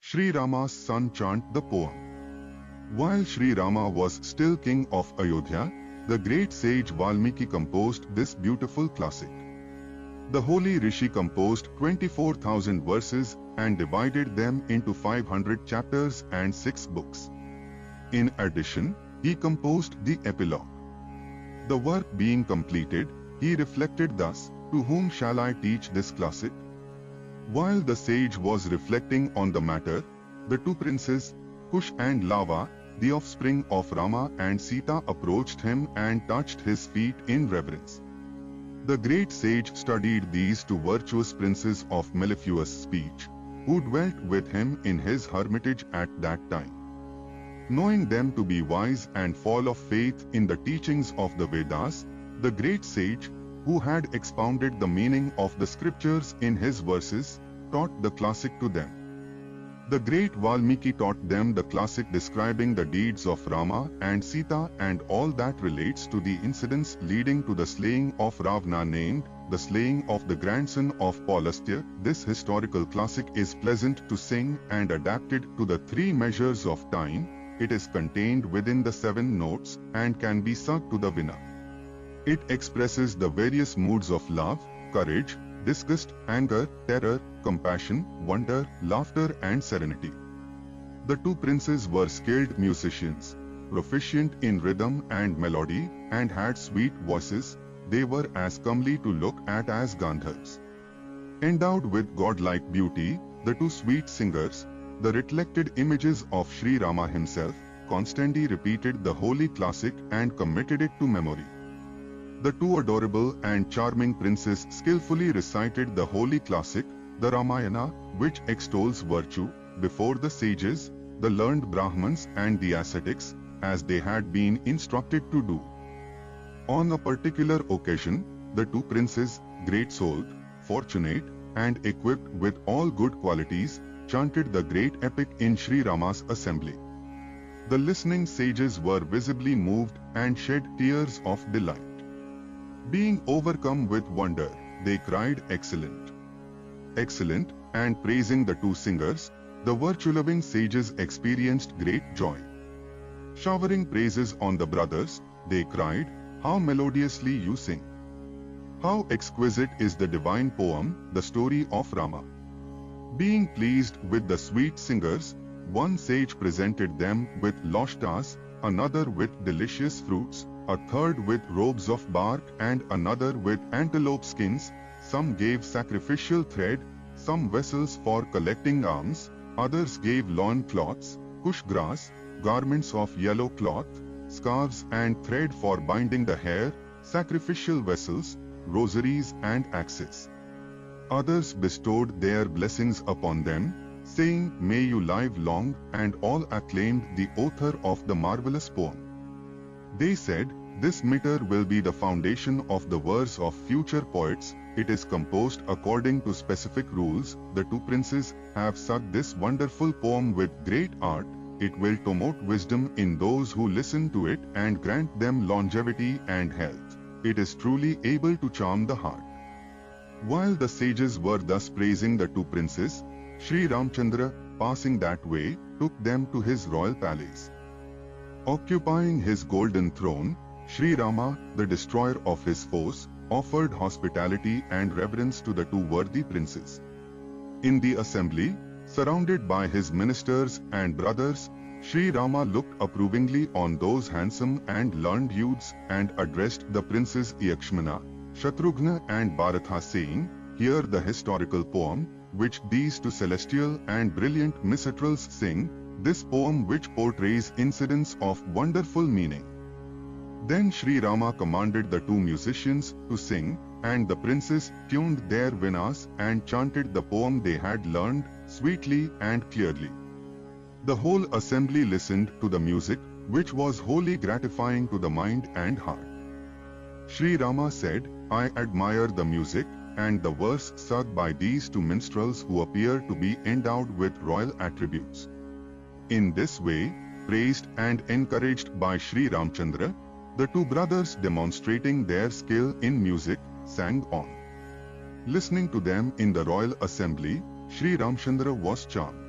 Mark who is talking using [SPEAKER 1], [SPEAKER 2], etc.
[SPEAKER 1] Sri Rama's son chant the poem. While Sri Rama was still king of Ayodhya, the great sage Valmiki composed this beautiful classic. The holy rishi composed 24,000 verses and divided them into 500 chapters and 6 books. In addition, he composed the epilogue. The work being completed, he reflected thus, "To whom shall I teach this classic?" While the sage was reflecting on the matter, the two princes, Kush and Lava, the offspring of Rama and Sita, approached him and touched his feet in reverence. The great sage studied these two virtuous princes of mellifluous speech, who dwelt with him in his hermitage at that time. Knowing them to be wise and full of faith in the teachings of the Vedas, the great sage, who had expounded the meaning of the scriptures in his verses, taught the classic to them. The great Valmiki taught them the classic describing the deeds of Rama and Sita and all that relates to the incidents leading to the slaying of Ravana, named the slaying of the grandson of Paulastya. This historical classic is pleasant to sing and adapted to the 3 measures of time. It is contained within the 7 notes and can be sung to the veena. It expresses the various moods of love, courage, disgust, anger, terror, compassion, wonder, laughter and serenity. The two princes were skilled musicians, proficient in rhythm and melody, and had sweet voices. They were as comely to look at as Gandharvas. Endowed with godlike beauty, the two sweet singers, the reflected images of Sri Rama himself, constantly repeated the holy classic and committed it to memory. The two adorable and charming princes skillfully recited the holy classic, the Ramayana, which extols virtue, before the sages, the learned Brahmins and the ascetics, as they had been instructed to do. On a particular occasion, the two princes, great-souled, fortunate, and equipped with all good qualities, chanted the great epic in Sri Rama's assembly. The listening sages were visibly moved and shed tears of delight. Being overcome with wonder, they cried, "Excellent! Excellent!" and praising the two singers, the virtue-loving sages experienced great joy. Showering praises on the brothers, they cried, "How melodiously you sing! How exquisite is the divine poem, the story of Rama!" Being pleased with the sweet singers, one sage presented them with loshtas, another with delicious fruits, a third with robes of bark and another with antelope skins. Some gave sacrificial thread, some vessels for collecting alms, others gave lawn cloths, kush grass, garments of yellow cloth, scarves and thread for binding the hair, sacrificial vessels, rosaries and axes. Others bestowed their blessings upon them, saying, "May you live long," and all acclaimed the author of the marvelous poem. They said, "This meter will be the foundation of the verse of future poets. It is composed according to specific rules. The two princes have sung this wonderful poem with great art. It will promote wisdom in those who listen to it and grant them longevity and health. It is truly able to charm the heart." While the sages were thus praising the two princes, Sri Ramchandra, passing that way, took them to his royal palace. Occupying his golden throne, Sri Rama, the destroyer of his foes, offered hospitality and reverence to the two worthy princes. In the assembly, surrounded by his ministers and brothers, Sri Rama looked approvingly on those handsome and learned youths and addressed the princes Yakshmana, Shatrughna and Bharatha, saying, "Hear the historical poem, which these two celestial and brilliant minstrels sing, this poem which portrays incidents of wonderful meaning." Then Sri Rama commanded the two musicians to sing, and the princes tuned their veenas and chanted the poem they had learned, sweetly and clearly. The whole assembly listened to the music, which was wholly gratifying to the mind and heart. Sri Rama said, "I admire the music and the verse sung by these two minstrels who appear to be endowed with royal attributes." In this way, praised and encouraged by Sri Ramchandra, the two brothers, demonstrating their skill in music, sang on. Listening to them in the royal assembly, Sri Ramchandra was charmed.